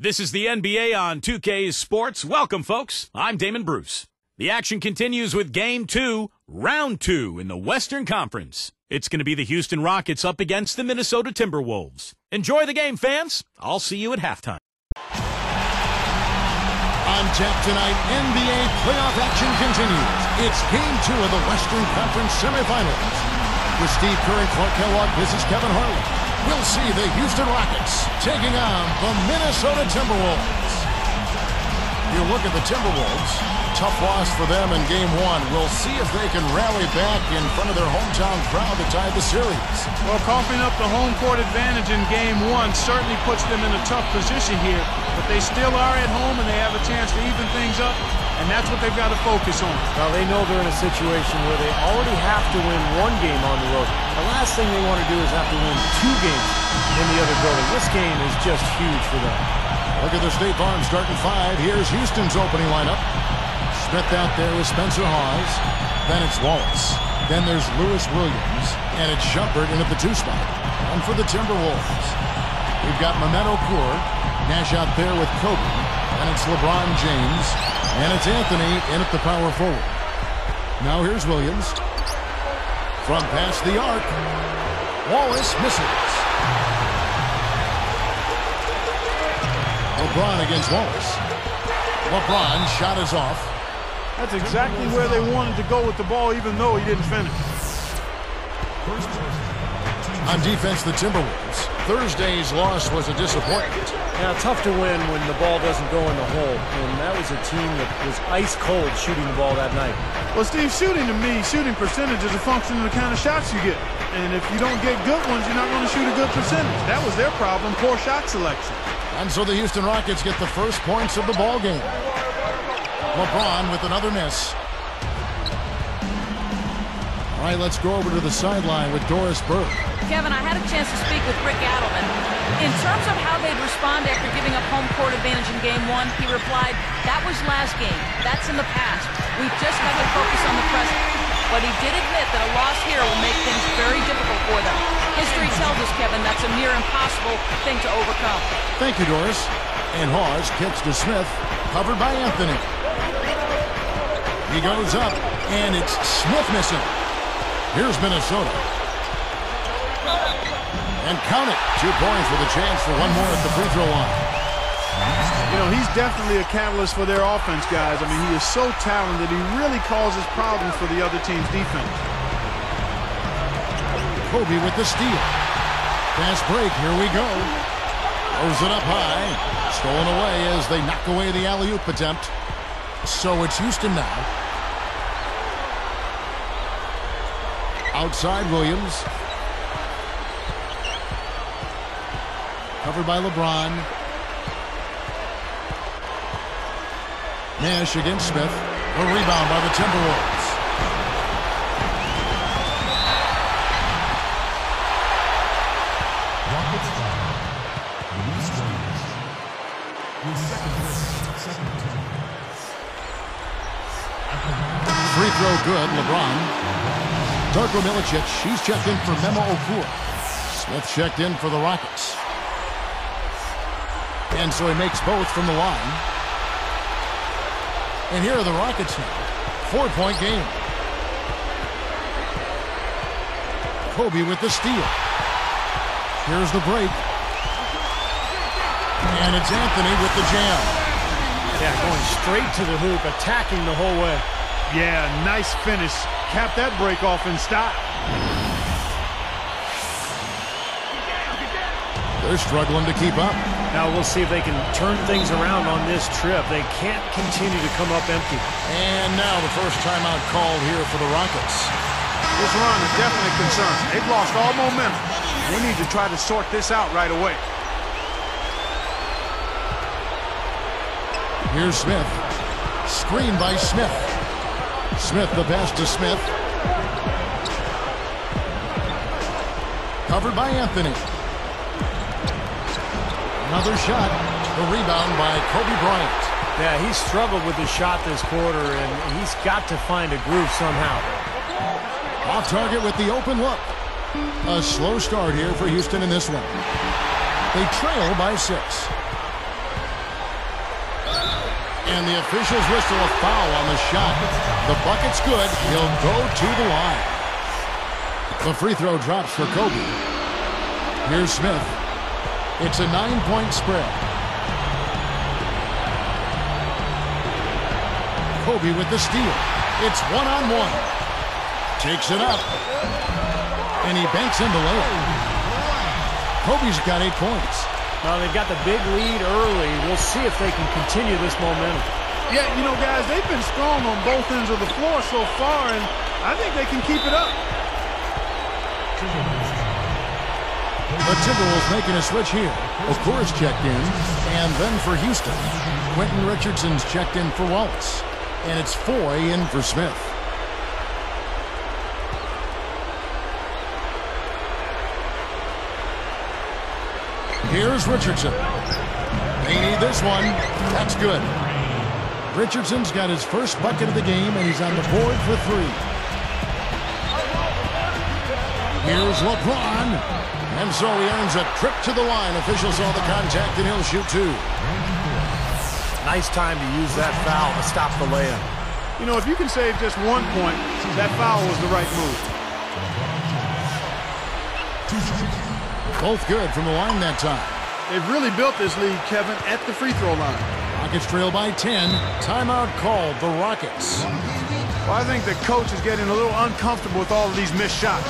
This is the NBA on 2K Sports. Welcome, folks. I'm Damon Bruce. The action continues with Game 2, Round 2 in the Western Conference. It's going to be the Houston Rockets up against the Minnesota Timberwolves. Enjoy the game, fans. I'll see you at halftime. On tap tonight, NBA playoff action continues. It's Game 2 of the Western Conference semifinals. With Steve Kerr and Clark Kellogg, this is Kevin Harlan. We'll see the Houston Rockets taking on the Minnesota Timberwolves. You look at the Timberwolves, tough loss for them in Game 1. We'll see if they can rally back in front of their hometown crowd to tie the series. Well, coughing up the home court advantage in Game 1 certainly puts them in a tough position here, but they still are at home and they have a chance to even things up, and that's what they've got to focus on. Well, they know they're in a situation where they already have to win one game on the road. The last thing they want to do is have to win 2 games in the other building. This game is just huge for them. Look at the State Farm starting 5. Here's Houston's opening lineup. Smith out there with Spencer Hawes. Then it's Wallace. Then there's Lewis Williams. And it's Shumpert in at the 2 spot. And for the Timberwolves, we've got Mehmet Okur. Nash out there with Kobe. And it's LeBron James. And it's Anthony in at the power forward. Now here's Williams. From past the arc. Wallace misses. LeBron against Wallace. LeBron shot is off. That's exactly where they wanted to go with the ball, even though he didn't finish. On defense, the Timberwolves. Thursday's loss was a disappointment. Now, tough to win when the ball doesn't go in the hole, and that was a team that was ice cold shooting the ball that night. Well, Steve, shooting percentage is a function of the kind of shots you get. And if you don't get good ones, you're not going to shoot a good percentage. That was their problem, poor shot selection. And so the Houston Rockets get the first points of the ball game. LeBron with another miss. All right, let's go over to the sideline with Doris Burke. Kevin, I had a chance to speak with Rick Adelman. In terms of how they'd respond after giving up home court advantage in Game 1, he replied, that was last game. That's in the past. We've just got to focus on the present. But he did admit that a loss here will make things very difficult for them. History tells us, Kevin, that's a near impossible thing to overcome. Thank you, Doris. And Hawes kicks to Smith, covered by Anthony. He goes up, and it's Smith missing. Here's Minnesota. And count it. 2 points with a chance for one more at the free throw line. You know, he's definitely a catalyst for their offense, guys. I mean, he is so talented. He really causes problems for the other team's defense. Kobe with the steal. Fast break. Here we go. Throws it up high. Stolen away as they knock away the alley-oop attempt. So it's Houston now. Outside Williams. Covered by LeBron. Nash against Smith. A rebound by the Timberwolves. Free throw good, LeBron. Darko Milicic, she's checked in for Memo Okur. Smith checked in for the Rockets. And so he makes both from the line. And here are the Rockets now. 4-point game. Kobe with the steal. Here's the break. And it's Anthony with the jam. Yeah, going straight to the hoop, attacking the whole way. Yeah, nice finish. Cap that break off in style. They're struggling to keep up. Now we'll see if they can turn things around on this trip. They can't continue to come up empty. And now the first timeout called here for the Rockets. This run is definitely a concern. They've lost all momentum. They need to try to sort this out right away. Here's Smith. Screen by Smith. Smith, the pass to Smith. Covered by Anthony. Another shot. The rebound by Kobe Bryant. Yeah, he's struggled with the shot this quarter, and he's got to find a groove somehow. Off target with the open look. A slow start here for Houston in this one. They trail by 6. And the officials whistle a foul on the shot. The bucket's good. He'll go to the line. The free throw drops for Kobe. Here's Smith. It's a 9-point spread. Kobe with the steal. It's one-on-one. Takes it up. And he banks in the layup. Kobe's got 8 points. Now they've got the big lead early. We'll see if they can continue this momentum. Yeah, you know, guys, they've been strong on both ends of the floor so far, and I think they can keep it up. The Timberwolves making a switch here. Okur's checked in, and then for Houston, Quentin Richardson's checked in for Wallace, and it's Foy in for Smith. Here's Richardson. They need this one. That's good. Richardson's got his first bucket of the game, and he's on the board for 3. Here's LeBron. And so he earns a trip to the line. Officials saw the contact, and he'll shoot 2. Nice time to use that foul to stop the layup. You know, if you can save just 1 point, that foul was the right move. Both good from the line that time. They've really built this lead, Kevin, at the free throw line. Rockets trail by 10. Timeout called, the Rockets. Well, I think the coach is getting a little uncomfortable with all of these missed shots.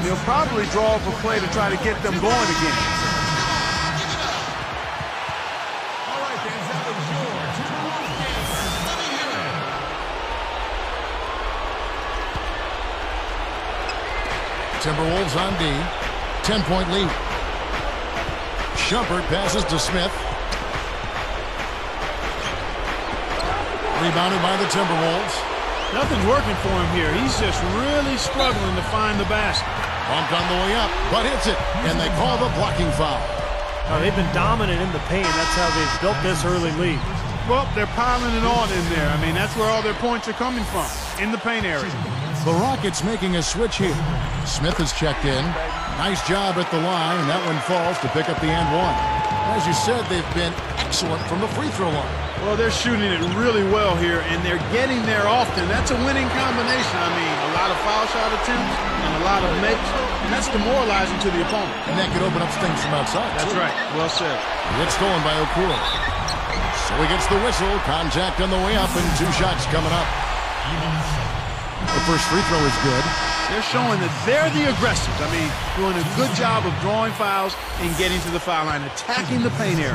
He'll probably draw up a play to try to get them going again. Timberwolves on D. 10-point lead. Shumpert passes to Smith. Rebounded by the Timberwolves. Nothing's working for him here. He's just really struggling to find the basket. Bumped on the way up, but hits it, and they call the blocking foul. Now, they've been dominant in the paint. That's how they've built this early lead. Well, they're piling it on in there. I mean, that's where all their points are coming from, in the paint area. The Rockets making a switch here. Smith is checked in. Nice job at the line, and that one falls to pick up the and one. As you said, they've been excellent from the free throw line. Well, they're shooting it really well here, and they're getting there often. That's a winning combination. I mean, a lot of foul shot attempts and a lot of makes, and that's demoralizing to the opponent. And that could open up things from outside. That's right. Well said. It's stolen by Okur. So he gets the whistle. Contact on the way up, and 2 shots coming up. The first free throw is good. They're showing that they're the aggressors. I mean, doing a good job of drawing fouls and getting to the foul line, attacking the paint area.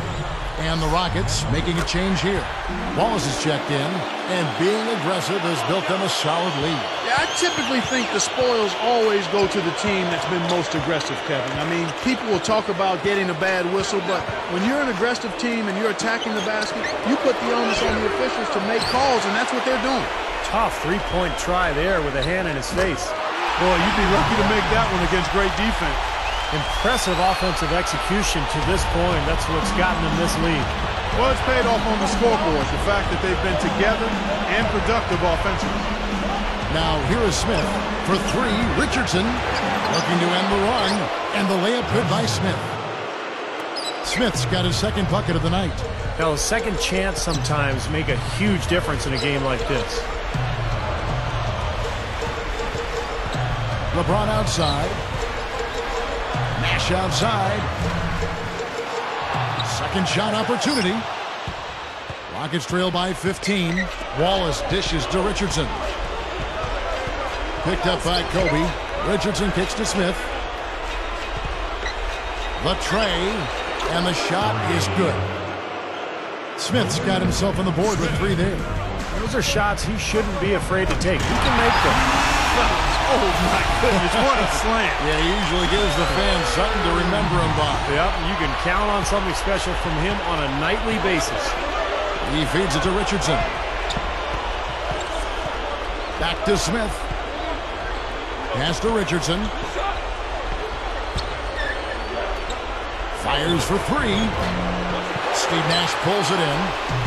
And the Rockets making a change here. Wallace is checked in, and being aggressive has built them a solid lead. Yeah, I typically think the spoils always go to the team that's been most aggressive, Kevin. I mean, people will talk about getting a bad whistle, but when you're an aggressive team and you're attacking the basket, you put the onus on the officials to make calls, and that's what they're doing. Tough three-point try there with a hand in his face. Boy, you'd be lucky to make that one against great defense. Impressive offensive execution to this point. That's what's gotten them this lead. Well, it's paid off on the scoreboard, the fact that they've been together and productive offensively. Now here is Smith for 3. Richardson looking to end the run, and the layup good by Smith. Smith's got his second bucket of the night. Now, a second chance sometimes make a huge difference in a game like this. LeBron outside. Nash outside. Second shot opportunity. Rockets trail by 15. Wallace dishes to Richardson. Picked up by Kobe. Richardson kicks to Smith. The tray, and the shot is good. Smith's got himself on the board with 3 there. Those are shots he shouldn't be afraid to take. He can make them. Oh, my goodness, what a slam. Yeah, he usually gives the fans something to remember him by. Yep, you can count on something special from him on a nightly basis. He feeds it to Richardson. Back to Smith. Pass to Richardson. Fires for 3. Steve Nash pulls it in.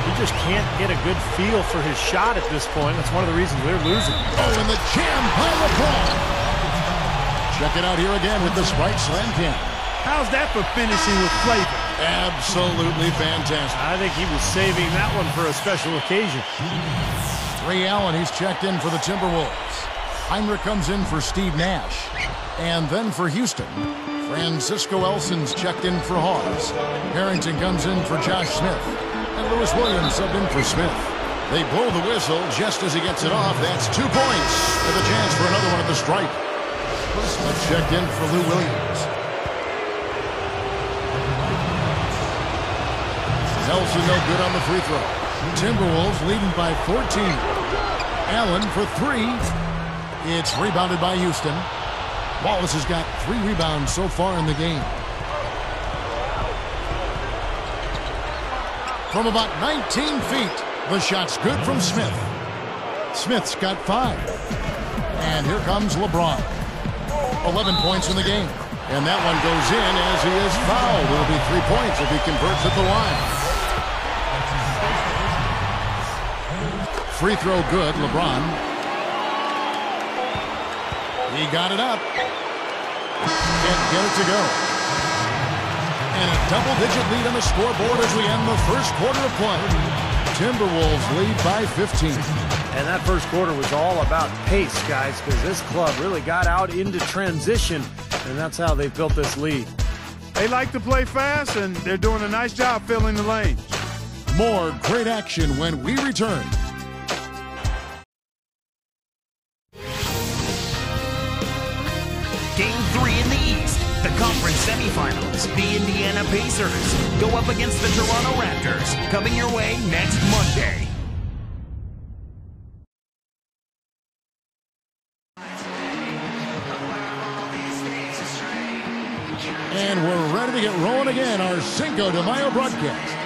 He just can't get a good feel for his shot at this point. That's one of the reasons they're losing. Oh, and the jam by LeBron. Check it out here again with the Sprite Slam Jam. How's that for finishing with flavor? Absolutely fantastic. I think he was saving that one for a special occasion. Ray Allen, he's checked in for the Timberwolves. Heinrich comes in for Steve Nash. And then for Houston, Francisco Elson's checked in for Hawes. Harrington comes in for Josh Smith. And Lewis Williams subbed in for Smith. They blow the whistle just as he gets it off. That's 2 points with a chance for another one at the stripe. Smith checked in for Lou Williams. Elson no good on the free throw. Timberwolves leading by 14. Allen for 3. It's rebounded by Houston. Wallace has got 3 rebounds so far in the game. From about 19 feet, the shot's good from Smith. Smith's got 5. And here comes LeBron. 11 points in the game. And that one goes in as he is fouled. It'll be 3 points if he converts at the line. Free throw good, LeBron. He got it up. Can't get it to go. And a double-digit lead on the scoreboard as we end the first quarter of play. Timberwolves lead by 15. And that first quarter was all about pace, guys, because this club really got out into transition, and that's how they built this lead. They like to play fast, and they're doing a nice job filling the lanes. More great action when we return. Game 3 in the East, the conference semifinals. The Indiana Pacers go up against the Toronto Raptors. Coming your way next Monday. And we're ready to get rolling again, our Cinco de Mayo broadcast.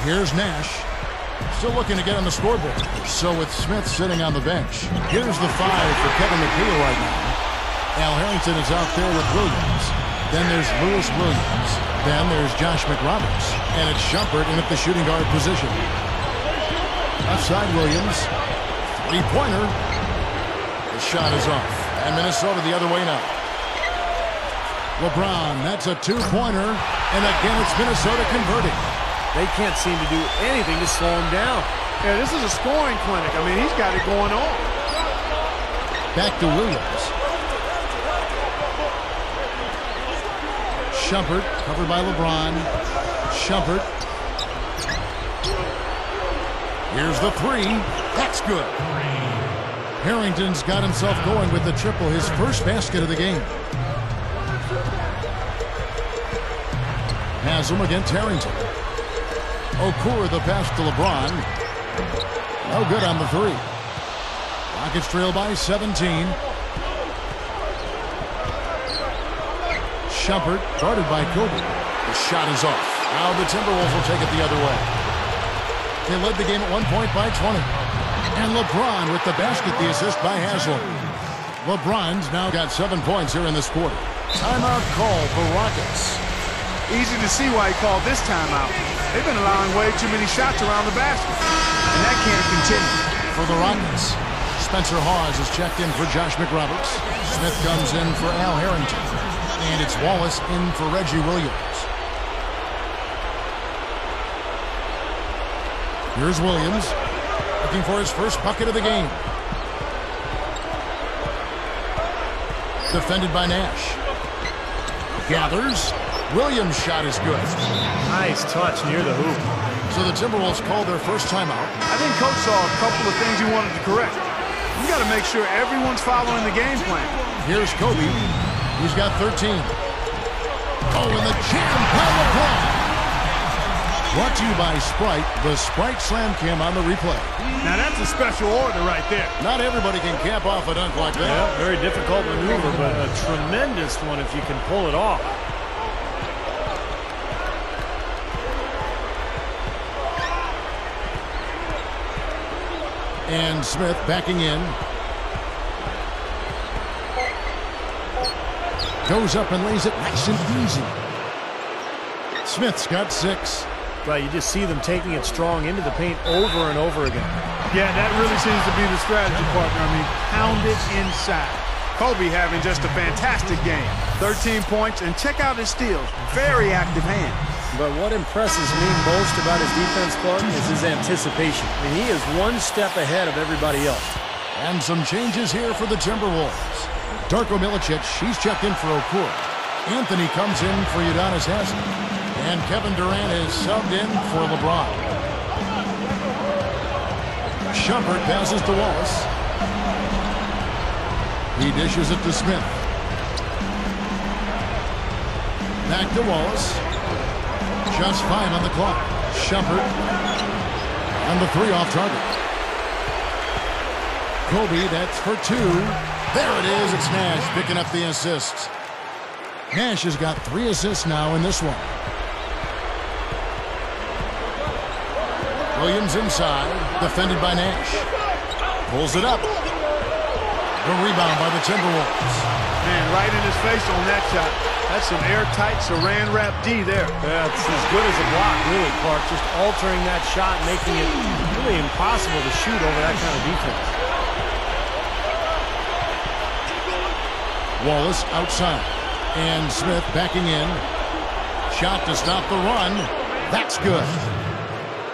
Here's Nash, still looking to get on the scoreboard. So with Smith sitting on the bench, here's the 5 for Kevin McHale right now. Al Harrington is out there with Williams. Then there's Lewis Williams. Then there's Josh McRoberts. And it's Shumpert in at the shooting guard position. Left side Williams. 3-pointer. The shot is off. And Minnesota the other way now. LeBron, that's a 2-pointer. And again, it's Minnesota converting. They can't seem to do anything to slow him down. Yeah, this is a scoring clinic. I mean, he's got it going on. Back to Williams. Shumpert, covered by LeBron. Shumpert. Here's the 3. That's good. Harrington's got himself going with the triple, his first basket of the game. Haslam against Harrington. Okur the pass to LeBron. No good on the 3. Rockets trail by 17. Shumpert guarded by Kobe. The shot is off. Now the Timberwolves will take it the other way. They led the game at 1 point by 20. And LeBron with the basket, the assist by Haslam. LeBron's now got 7 points here in this quarter. Timeout call for Rockets. Easy to see why he called this timeout. They've been allowing way too many shots around the basket. And that can't continue. For the Rockets, Spencer Hawes is checked in for Josh McRoberts. Smith comes in for Al Harrington. And it's Wallace in for Reggie Williams. Here's Williams, looking for his first bucket of the game. Defended by Nash. Gathers. Williams' shot is good. Nice touch near the hoop. So the Timberwolves called their first timeout. I think Coach saw a couple of things he wanted to correct. You got to make sure everyone's following the game plan. Here's Kobe. He's got 13. Oh, and the jam by LeBron. Brought to you by Sprite, the Sprite Slam Cam on the replay. Now that's a special order right there. Not everybody can cap off a dunk like that. Yeah, very difficult maneuver, but a tremendous one if you can pull it off. And Smith backing in. Goes up and lays it nice and easy. Smith's got 6. Well, you just see them taking it strong into the paint over and over again. Yeah, that really seems to be the strategy, partner. I mean, pound it inside. Kobe having just a fantastic game. 13 points, and check out his steals. Very active hand. But what impresses me most about his defense, Clark, is his anticipation. I mean, he is one step ahead of everybody else. And some changes here for the Timberwolves. Darko Milicic, he's checked in for Okur. Anthony comes in for Udonis Haslem. And Kevin Durant is subbed in for LeBron. Shumpert passes to Wallace. He dishes it to Smith. Back to Wallace. Just 5 on the clock. Shumpert. And the 3 off target. Kobe, that's for 2. There it is. It's Nash picking up the assist. Nash has got 3 assists now in this one. Williams inside, defended by Nash. Pulls it up. The rebound by the Timberwolves. Man, right in his face on that shot. That's some airtight saran wrap D there. That's as good as a block, really, Clark. Just altering that shot, making it really impossible to shoot over that kind of defense. Wallace outside. And Smith backing in. Shot to stop the run. That's good.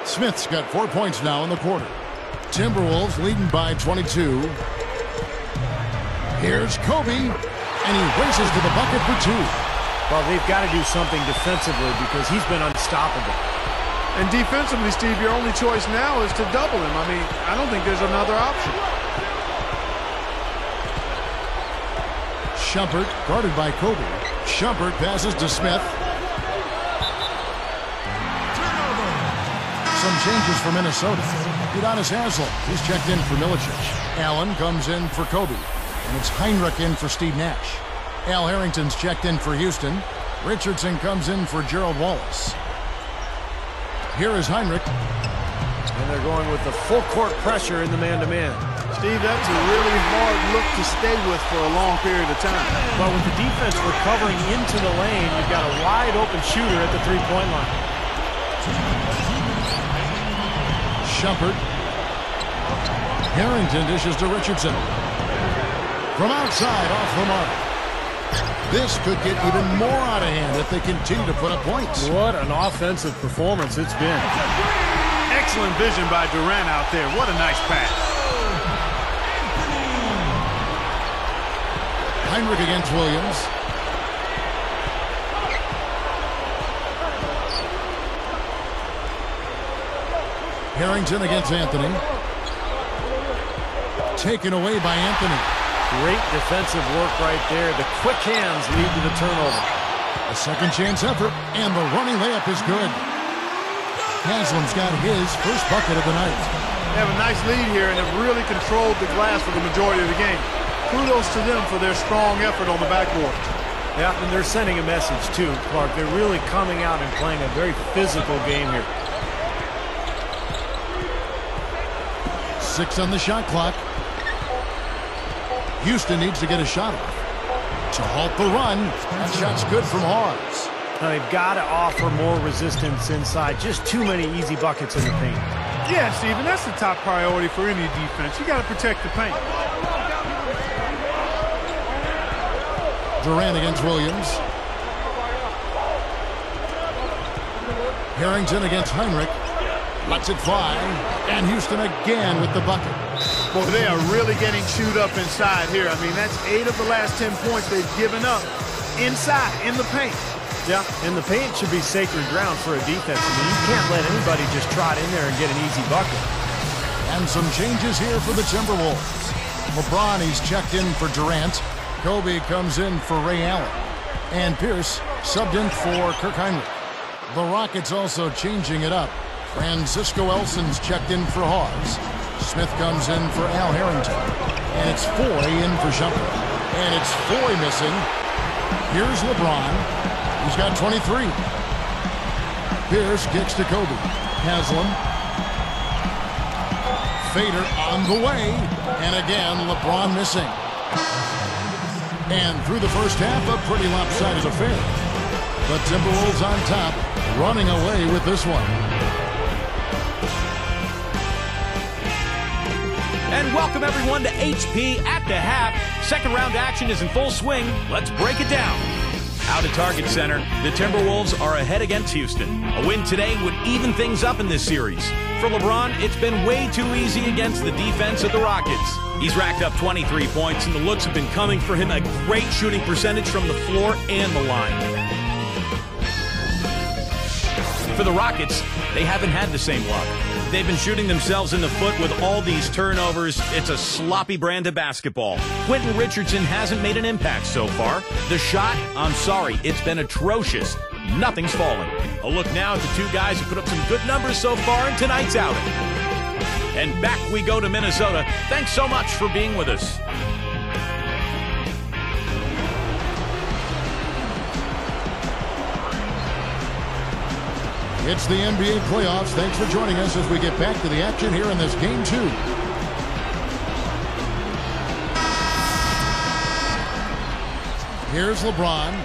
Smith's got 4 points now in the quarter. Timberwolves leading by 22. Here's Kobe. And he races to the bucket for 2. Well, they've got to do something defensively because he's been unstoppable. And defensively, Steve, your only choice now is to double him. I mean, I don't think there's another option. Shumpert guarded by Kobe. Shumpert passes to Smith. Some changes for Minnesota. Udonis Haslem is checked in for Milicic. Allen comes in for Kobe. And it's Heinrich in for Steve Nash. Al Harrington's checked in for Houston. Richardson comes in for Gerald Wallace. Here is Heinrich. And they're going with the full court pressure in the man-to-man. Steve, that's a really hard look to stay with for a long period of time. But with the defense recovering into the lane, you've got a wide-open shooter at the three-point line. Shumpert. Harrington dishes to Richardson. From outside, off the mark. This could get even more out of hand if they continue to put up points. What an offensive performance it's been. Excellent vision by Durant out there. What a nice pass. Heinrich against Williams. Harrington against Anthony. Taken away by Anthony. Great defensive work right there. The quick hands lead to the turnover. A second chance effort, and the running layup is good. Haslam's got his first bucket of the night. They have a nice lead here and have really controlled the glass for the majority of the game. Kudos to them for their strong effort on the backboard. Yeah, and they're sending a message too, Clark. They're really coming out and playing a very physical game here. 6 on the shot clock. Houston needs to get a shot off to halt the run. That shot's good from Hawes. Now they've got to offer more resistance inside. Just too many easy buckets in the paint. Yeah, Steven, that's the top priority for any defense. You got to protect the paint. Durant against Williams. Harrington against Heinrich. Lets it fly. And Houston again with the bucket. Boy, they are really getting chewed up inside here. I mean, that's 8 of the last 10 points they've given up inside, in the paint. Yeah, and the paint should be sacred ground for a defense. I mean, you can't let anybody just trot in there and get an easy bucket. And some changes here for the Timberwolves. LeBron, he's checked in for Durant. Kobe comes in for Ray Allen. And Pierce subbed in for Kirk Heinrich. The Rockets also changing it up. Francisco Elson's checked in for Hawes. Smith comes in for Al Harrington. And it's Foy in for Shumpert. And it's Foy missing. Here's LeBron. He's got 23. Pierce kicks to Kobe. Haslem. Fader on the way. And again, LeBron missing. And through the first half, a pretty lopsided affair. The Timberwolves on top, running away with this one. And welcome everyone to HP at the half. Second round action is in full swing. Let's break it down. Out at Target Center, the Timberwolves are ahead against Houston. A win today would even things up in this series. For LeBron, it's been way too easy against the defense of the Rockets. He's racked up 23 points, and the looks have been coming for him. A great shooting percentage from the floor and the line. For the Rockets, they haven't had the same luck. They've been shooting themselves in the foot with all these turnovers. It's a sloppy brand of basketball. Quentin Richardson hasn't made an impact so far. The shot, I'm sorry, it's been atrocious. Nothing's falling. A look now at the two guys who put up some good numbers so far in tonight's outing. And back we go to Minnesota. Thanks so much for being with us. It's the NBA playoffs. Thanks for joining us as we get back to the action here in this game 2. Here's LeBron.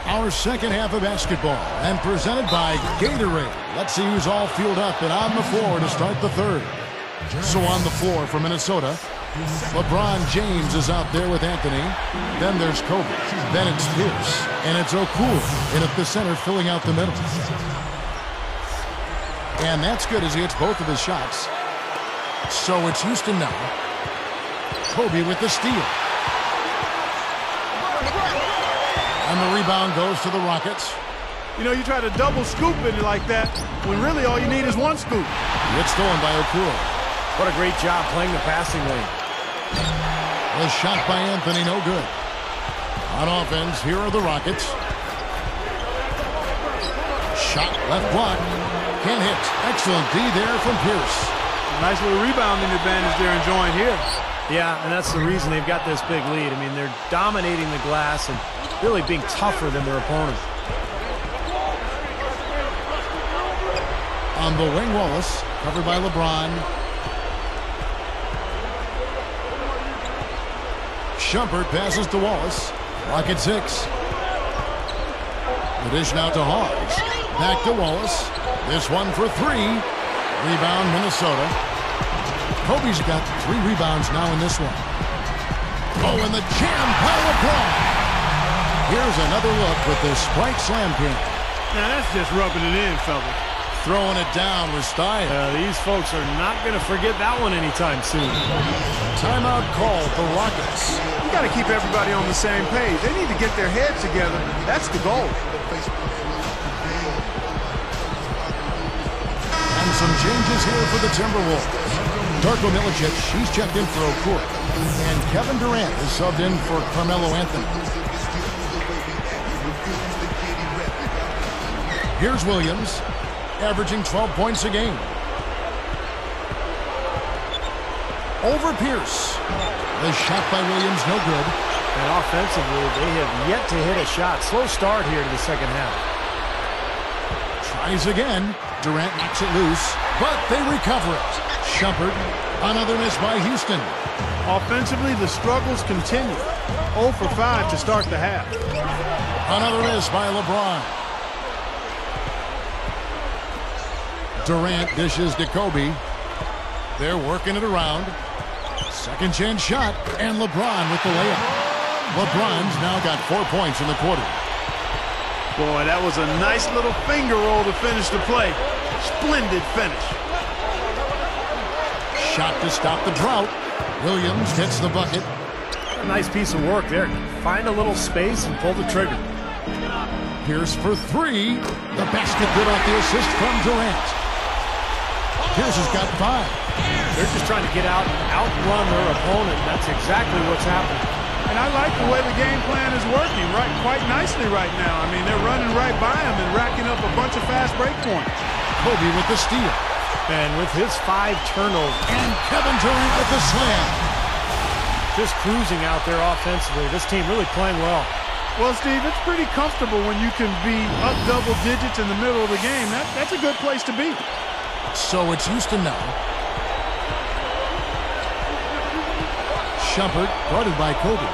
Our second half of basketball, and presented by Gatorade. Let's see who's all fueled up and on the floor to start the third. So on the floor for Minnesota, LeBron James is out there with Anthony. Then there's Kobe. Then it's Pierce. And it's Okoro in at the center, filling out the middle. And that's good as he hits both of his shots. So it's Houston now. Kobe with the steal. And the rebound goes to the Rockets. You know, you try to double scoop it like that when really all you need is one scoop. It's stolen by Okoro. What a great job playing the passing lane. The shot by Anthony, no good. On offense, here are the Rockets. Shot left block. Can't hit. Excellent D there from Pierce. Nice little rebounding advantage they're enjoying here. Yeah, and that's the reason they've got this big lead. I mean, they're dominating the glass and really being tougher than their opponent. On the wing, Wallace, covered by LeBron. Shumpert passes to Wallace. Rocket 6. The dish now to Hawes. Back to Wallace. This one for 3. Rebound, Minnesota. Kobe's got 3 rebounds now in this one. Oh, and the jam by LeBron. Here's another look with the Sprite Slam King. Now that's just rubbing it in, fellas. Throwing it down with style. These folks are not going to forget that one anytime soon. Timeout call for Rockets. You got to keep everybody on the same page. They need to get their heads together. That's the goal. And some changes here for the Timberwolves. Darko Milicic, he's checked in for Okoro. And Kevin Durant is subbed in for Carmelo Anthony. Here's Williams, averaging 12 points a game. Over Pierce. The shot by Williams, no good. And offensively, they have yet to hit a shot. Slow start here to the second half. Tries again. Durant knocks it loose, but they recover it. Shumpert, another miss by Houston. Offensively, the struggles continue. 0 for 5 to start the half. Another miss by LeBron. Durant dishes to Kobe. They're working it around. Second chance shot, and LeBron with the layup. LeBron's now got 4 points in the quarter. Boy, that was a nice little finger roll to finish the play. Splendid finish. Shot to stop the drought. Williams hits the bucket. A nice piece of work there. Find a little space and pull the trigger. Pierce for 3. The basket good off the assist from Durant. Pierce has got 5. They're just trying to get out and outrun their opponent. That's exactly what's happening. And I like the way the game plan is working quite nicely right now. I mean, they're running right by him and racking up a bunch of fast break points. Kobe with the steal. And with his 5 turnovers. And Kevin Durant with the slam. Just cruising out there offensively. This team really playing well. Well, Steve, it's pretty comfortable when you can be up double digits in the middle of the game. That's a good place to be. So it's Houston now. Shumpert, guarded by Kobe.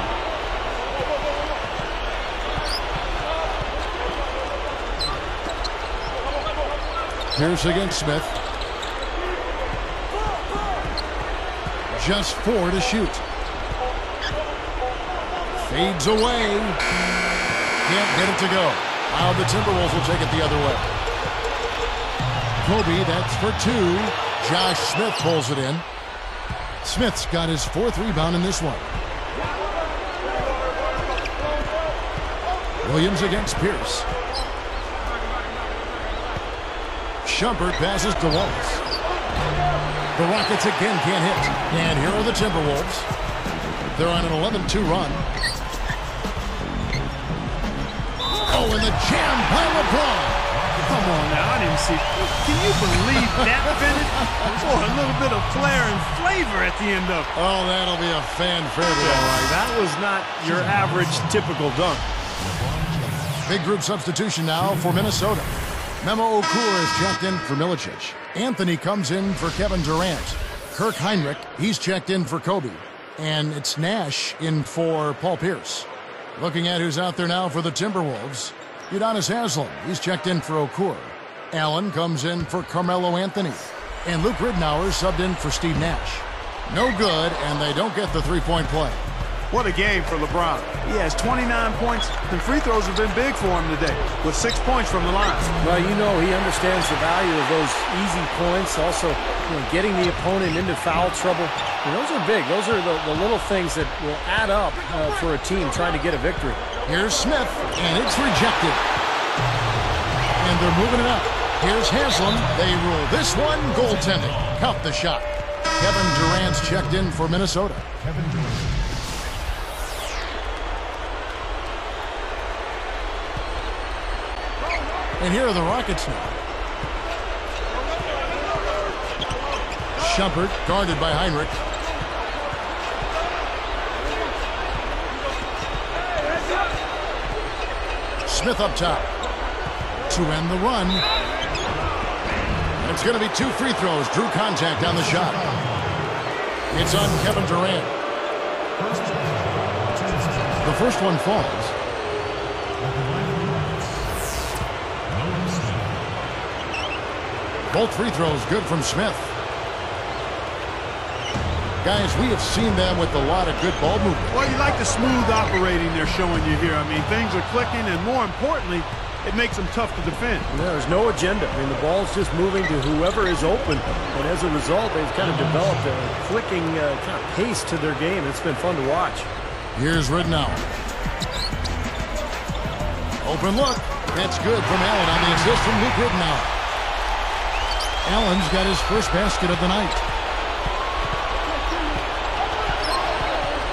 Pierce against Smith. Just 4 to shoot. Fades away. Can't get it to go. Now the Timberwolves will take it the other way. Kobe, that's for 2. Josh Smith pulls it in. Smith's got his 4th rebound in this one. Williams against Pierce. Shumpert passes to Wallace. The Rockets again can't hit. And here are the Timberwolves. They're on an 11-2 run. Oh, and the jam by LeBron. Come on now, I didn't see. Can you believe that finish? Boy, a little bit of flair and flavor at the end of it. Oh, that'll be a fan favorite. All right, that was not your average typical dunk. Big group substitution now for Minnesota. Memo Okur is checked in for Milicic. Anthony comes in for Kevin Durant. Kirk Heinrich, he's checked in for Kobe. And it's Nash in for Paul Pierce. Looking at who's out there now for the Timberwolves. Udonis Haslem, he's checked in for Okur. Allen comes in for Carmelo Anthony. And Luke Ridnour subbed in for Steve Nash. No good, and they don't get the three-point play. What a game for LeBron. He has 29 points, and free throws have been big for him today, with 6 points from the line. Well, you know, he understands the value of those easy points. Also, getting the opponent into foul trouble. Those are big. Those are the little things that will add up for a team trying to get a victory. Here's Smith, and it's rejected. And they're moving it up. Here's Haslem. They rule this one goaltending. Count the shot. Kevin Durant's checked in for Minnesota. Kevin Durant. And here are the Rockets now. Shumpert guarded by Heinrich. Smith up top to end the run. It's going to be 2 free throws. Drew contact on the shot. It's on Kevin Durant. The first one falls. Both free throws good from Smith. Guys, we have seen them with a lot of good ball movement. Well, you like the smooth operating they're showing you here. I mean, things are clicking, and more importantly, it makes them tough to defend. There's no agenda. I mean, the ball's just moving to whoever is open, and as a result, they've kind of developed a clicking kind of pace to their game. It's been fun to watch. Here's Ridnour. Open look. That's good from Allen on the assist from Luke Ridnour. Allen's got his first basket of the night.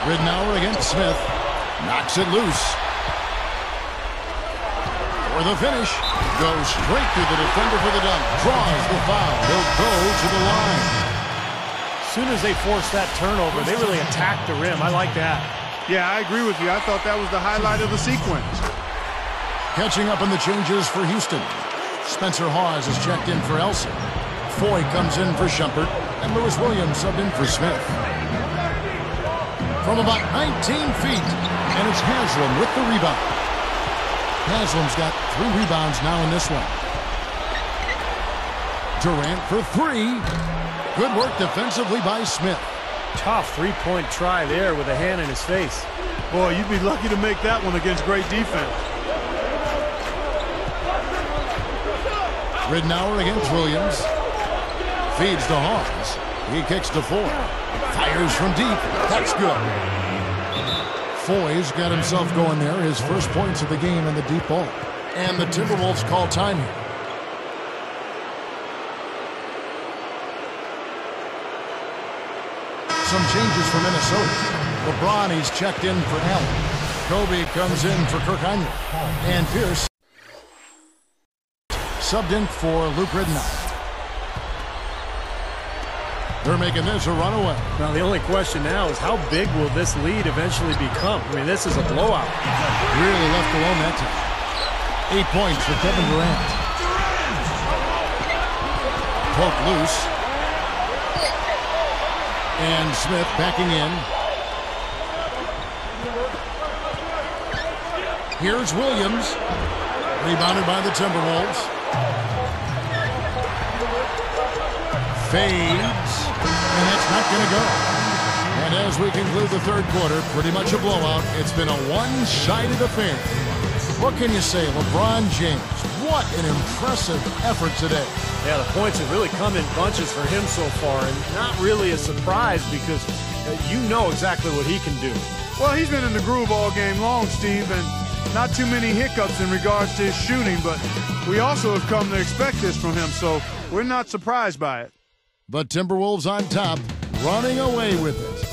Ridnour against Smith. Knocks it loose. For the finish. Goes straight through the defender for the dunk. Draws the foul. He'll go to the line. As soon as they force that turnover, they really attack the rim. I like that. Yeah, I agree with you. I thought that was the highlight of the sequence. Catching up in the changes for Houston. Spencer Hawes is checked in for Elson. Foy comes in for Shumpert, and Lewis Williams subbed in for Smith. From about 19 feet, and it's Haslem with the rebound. Haslem's got 3 rebounds now in this one. Durant for 3. Good work defensively by Smith. Tough three-point try there with a hand in his face. Boy, you'd be lucky to make that one against great defense. Ridnour against Williams. Feeds to Hawes. He kicks to Foy. Fires from deep. That's good. Foy's got himself going there. His first points of the game in the deep ball. And the Timberwolves call time here. Some changes for Minnesota. LeBron, he's checked in for Allen. Kobe comes in for Kirk Heinrich. And Pierce subbed in for Luke Ridnour. They're making this a runaway. Now, the only question now is how big will this lead eventually become? I mean, this is a blowout. Really left alone that time. 8 points for Kevin Durant. Poke loose. And Smith backing in. Here's Williams. Rebounded by the Timberwolves. Fades. And that's not going to go. And as we conclude the third quarter, pretty much a blowout. It's been a one-sided affair. What can you say? LeBron James, what an impressive effort today. Yeah, the points have really come in bunches for him so far, and not really a surprise because you know exactly what he can do. Well, he's been in the groove all game long, Steve, and not too many hiccups in regards to his shooting, but we also have come to expect this from him, so we're not surprised by it. But Timberwolves on top, running away with it.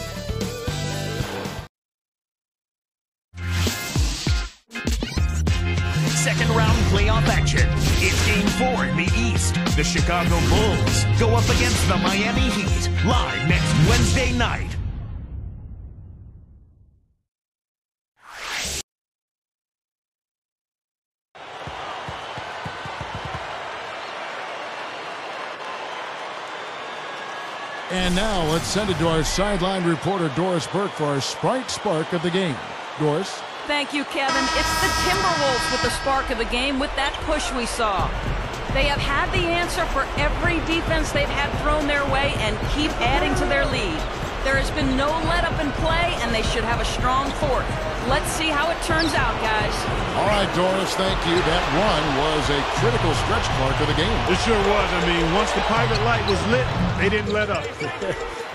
Second round playoff action. It's Game 4 in the East. The Chicago Bulls go up against the Miami Heat live next Wednesday night. And now let's send it to our sideline reporter Doris Burke for our Sprite Spark of the game. Doris? Thank you, Kevin. It's the Timberwolves with the spark of the game with that push we saw. They have had the answer for every defense they've had thrown their way and keep adding to their lead. There has been no let-up in play, and they should have a strong fourth. Let's see how it turns out, guys. All right, Doris, thank you. That run was a critical stretch mark of the game. It sure was. I mean, once the pirate light was lit, they didn't let up.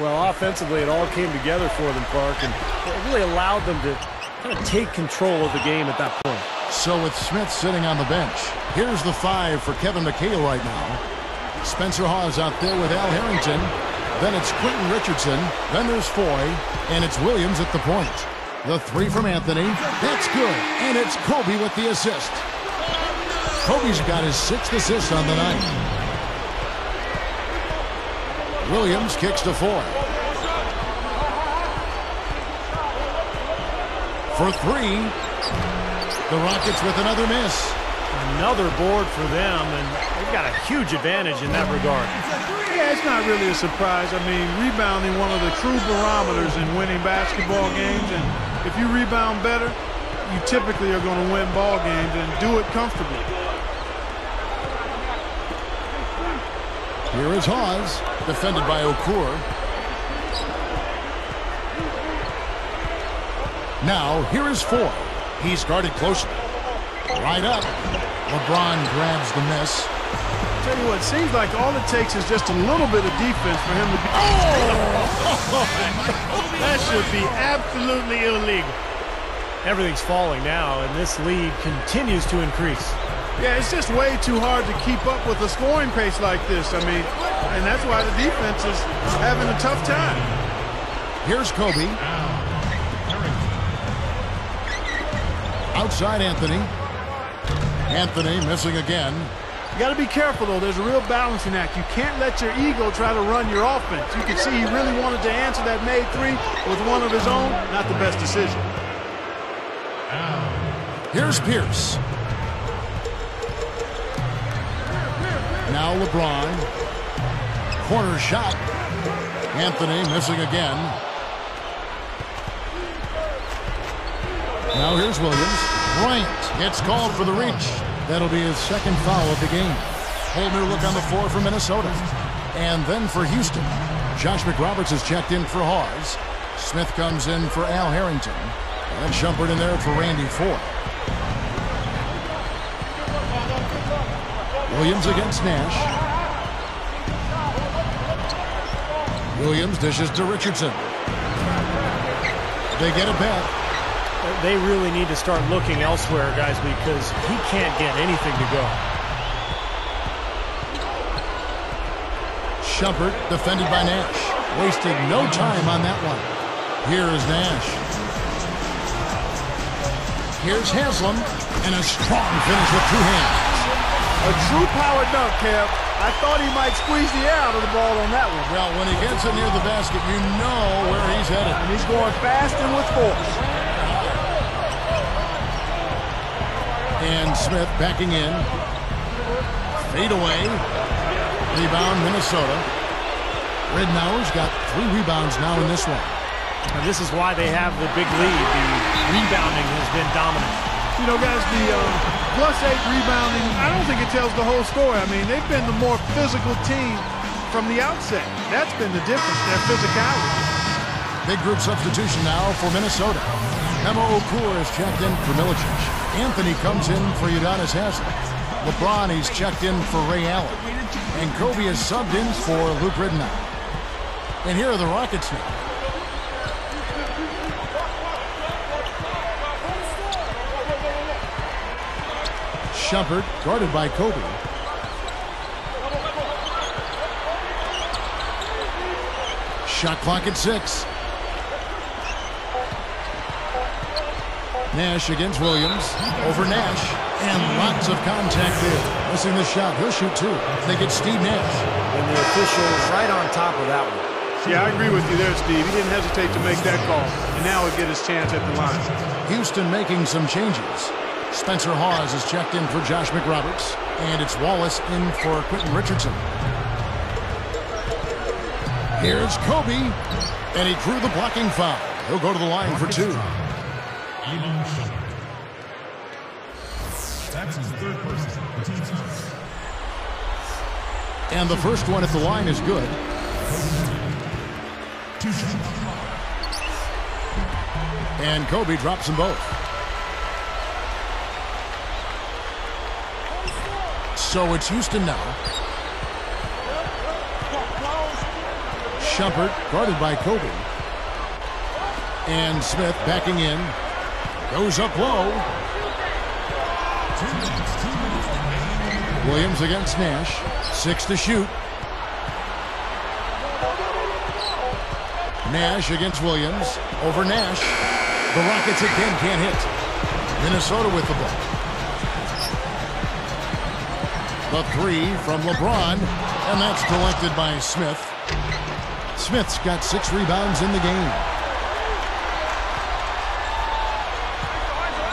Well, offensively, it all came together for them, Clark, and it really allowed them to kind of take control of the game at that point. So with Smith sitting on the bench, here's the 5 for Kevin McHale right now. Spencer Hawes out there with Al Harrington. Then it's Quentin Richardson. Then there's Foy. And it's Williams at the point. The 3 from Anthony. That's good. And it's Kobe with the assist. Kobe's got his 6th assist on the night. Williams kicks to Foy. For 3. The Rockets with another miss. Another board for them, and they've got a huge advantage in that regard. Yeah, it's not really a surprise. I mean, rebounding one of the true barometers in winning basketball games, and if you rebound better, you typically are going to win ball games and do it comfortably. Here is Hawes, defended by Okur. Now, here is Foy. He's guarded closely. Right up. LeBron grabs the miss. Tell you what, it seems like all it takes is just a little bit of defense for him to be... Oh! That should be absolutely illegal. Everything's falling now, and this lead continues to increase. Yeah, it's just way too hard to keep up with a scoring pace like this. I mean, and that's why the defense is having a tough time. Here's Kobe. Outside Anthony. Anthony missing again. You got to be careful, though. There's a real balancing act. You can't let your ego try to run your offense. You can see he really wanted to answer that made 3 with one of his own. Not the best decision. Here's Pierce. Now LeBron. Corner shot. Anthony missing again. Now here's Williams. Bryant gets called for the reach. That'll be his 2nd foul of the game. Whole new look on the floor for Minnesota. And then for Houston, Josh McRoberts has checked in for Hawes. Smith comes in for Al Harrington. And Shumpert in there for Randy Foy. Williams against Nash. Williams dishes to Richardson. They get it back. They really need to start looking elsewhere, guys, because he can't get anything to go. Shumpert defended by Nash. Wasted no time on that one. Here is Nash. Here's Haslam. And a strong finish with 2 hands. A true power dunk, Kev. I thought he might squeeze the air out of the ball on that one. Well, when he gets it near the basket, you know where he's headed. And he's going fast and with force. And Smith backing in. Fade away. Rebound, Minnesota. Ridnour's got 3 rebounds now in this one. And this is why they have the big lead. The rebounding has been dominant. You know, guys, the +8 rebounding, I don't think it tells the whole story. I mean, they've been the more physical team from the outset. That's been the difference, their physicality. Big group substitution now for Minnesota. Memo Okur is checked in for Milicic. Anthony comes in for Udonis Haslem. LeBron is checked in for Ray Allen. And Kobe is subbed in for Luke Ridenour. And here are the Rockets now. Shumpert guarded by Kobe. Shot clock at 6. Nash against Williams. Over Nash. And lots of contact there. Missing the shot. He'll shoot 2. They get Steve Nash. And the official is right on top of that one. Yeah, I agree with you there, Steve. He didn't hesitate to make that call. And now he'll get his chance at the line. Houston making some changes. Spencer Hawes is checked in for Josh McRoberts. And it's Wallace in for Quentin Richardson. Here's Kobe. And he drew the blocking foul. He'll go to the line for 2. That's his third person. And the first one at the line is good. And Kobe drops them both. So it's Houston now. Shumpert guarded by Kobe. And Smith backing in. Goes up low. Williams against Nash. 6 to shoot. Nash against Williams. Over Nash. The Rockets again can't hit. Minnesota with the ball. The 3 from LeBron. And that's collected by Smith. Smith's got 6 rebounds in the game.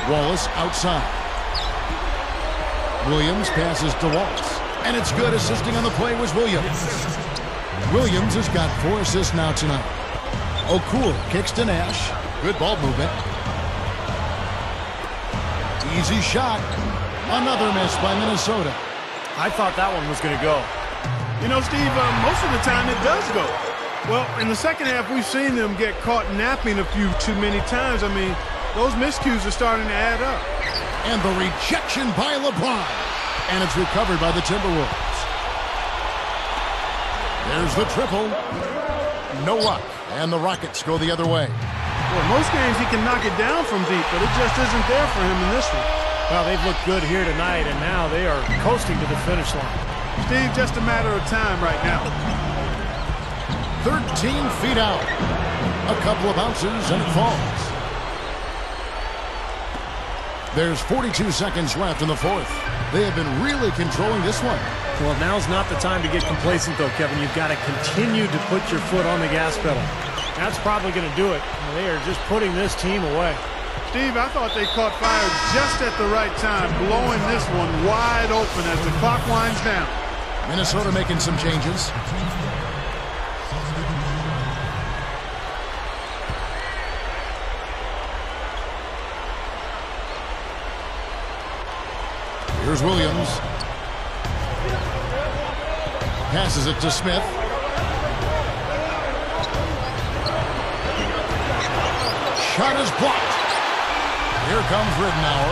Wallace outside. Williams passes to Wallace. And it's good. Assisting on the play was Williams. Williams has got 4 assists now tonight. Okur kicks to Nash. Good ball movement. Easy shot. Another miss by Minnesota. I thought that one was going to go. You know, Steve, most of the time it does go. Well, in the second half, we've seen them get caught napping a few too many times. I mean, those miscues are starting to add up. And the rejection by LeBron. And it's recovered by the Timberwolves. There's the triple. No luck. And the Rockets go the other way. Well, most games he can knock it down from deep, but it just isn't there for him in this one. Well, they've looked good here tonight, and now they are coasting to the finish line. Steve, just a matter of time right now. 13 feet out. A couple of bounces, and it falls. There's 42 seconds left in the fourth. They have been really controlling this one. Well, now's not the time to get complacent, though, Kevin. You've got to continue to put your foot on the gas pedal. That's probably going to do it. They are just putting this team away. Steve, I thought they caught fire just at the right time, blowing this one wide open as the clock winds down. Minnesota making some changes. Here's Williams. Passes it to Smith. Shot is blocked. Here comes Ridenour.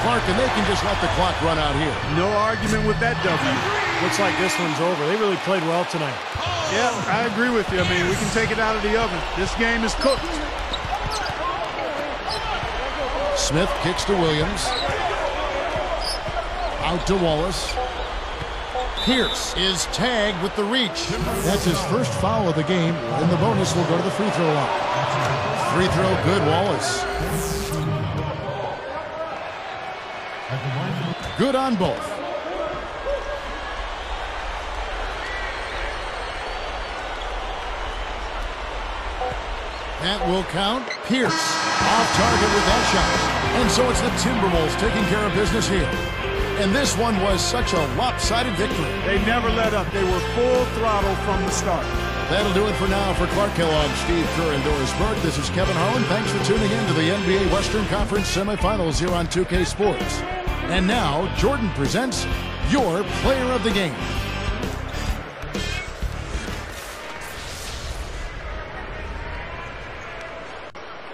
Clark, and they can just let the clock run out here. No argument with that W. Looks like this one's over. They really played well tonight. Yeah, I agree with you. I mean, we can take it out of the oven. This game is cooked. Smith kicks to Williams. Out to Wallace. Pierce is tagged with the reach. That's his first foul of the game, and the bonus will go to the free throw line. Free throw, good, Wallace. Good on both. That will count. Pierce off target with that shot. And so it's the Timberwolves taking care of business here. And this one was such a lopsided victory. They never let up. They were full throttle from the start. That'll do it for now. For Clark Kellogg, Steve Kerr, and Doris Burke, this is Kevin Harlan. Thanks for tuning in to the NBA Western Conference semifinals here on 2K Sports. And now, Jordan presents your player of the game.